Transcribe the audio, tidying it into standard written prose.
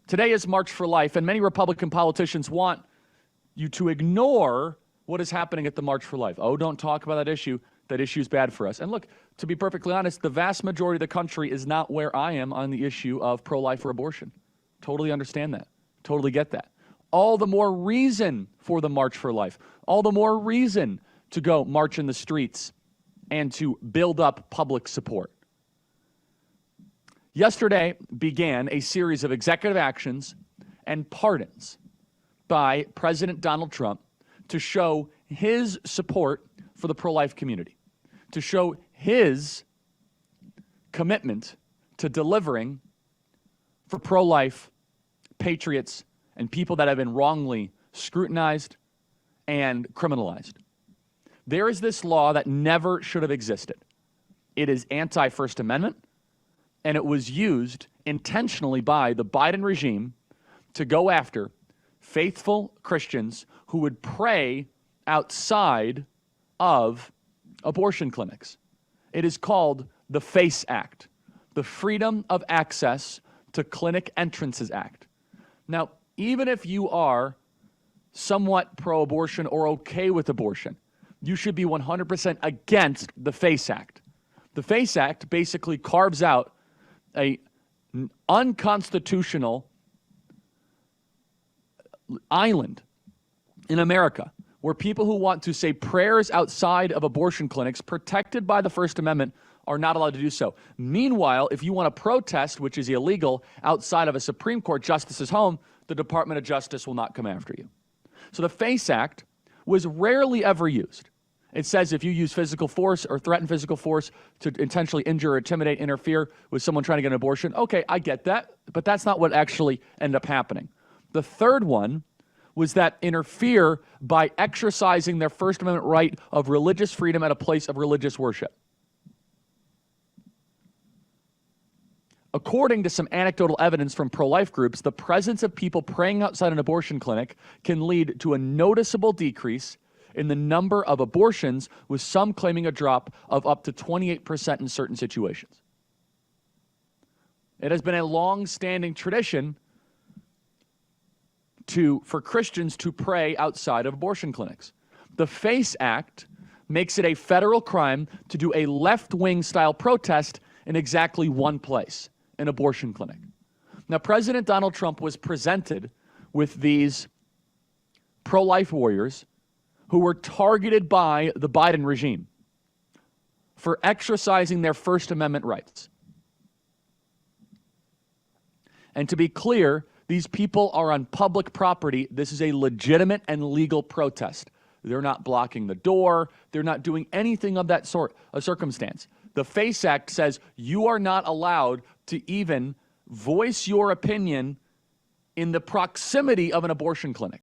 Today is March for Life, and many Republican politicians want you to ignore what is happening at the March for Life. Oh, don't talk about that issue. That issue is bad for us. And look, to be perfectly honest, the vast majority of the country is not where I am on the issue of pro-life or abortion. Totally understand that. Totally get that. All the more reason for the March for Life. All the more reason to go march in the streets and to build up public support. Yesterday began a series of executive actions and pardons by President Donald Trump to show his support for the pro-life community, to show his commitment to delivering for pro-life patriots and people that have been wrongly scrutinized and criminalized. There is this law that never should have existed. It is anti-First Amendment, and it was used intentionally by the Biden regime to go after faithful Christians who would pray outside of abortion clinics. It is called the FACE Act, the Freedom of Access to Clinic Entrances Act. Now, even if you are somewhat pro-abortion or okay with abortion, you should be 100% against the FACE Act. The FACE Act basically carves out an unconstitutional island in America where people who want to say prayers outside of abortion clinics protected by the First Amendment are not allowed to do so. Meanwhile, if you want to protest, which is illegal, outside of a Supreme Court justice's home, the Department of Justice will not come after you. So the FACE Act was rarely ever used. It says if you use physical force or threaten physical force to intentionally injure or intimidate, interfere with someone trying to get an abortion, okay, I get that, but that's not what actually ended up happening. The third one was that interfere by exercising their First Amendment right of religious freedom at a place of religious worship. According to some anecdotal evidence from pro-life groups, the presence of people praying outside an abortion clinic can lead to a noticeable decrease in the number of abortions, with some claiming a drop of up to 28% in certain situations. It has been a long-standing tradition for Christians to pray outside of abortion clinics. The FACE Act makes it a federal crime to do a left-wing style protest in exactly one place, an abortion clinic. Now, President Donald Trump was presented with these pro-life warriors who were targeted by the Biden regime for exercising their First Amendment rights. And to be clear, these people are on public property. This is a legitimate and legal protest. They're not blocking the door. They're not doing anything of that sort of circumstance. The FACE Act says you are not allowed to even voice your opinion in the proximity of an abortion clinic.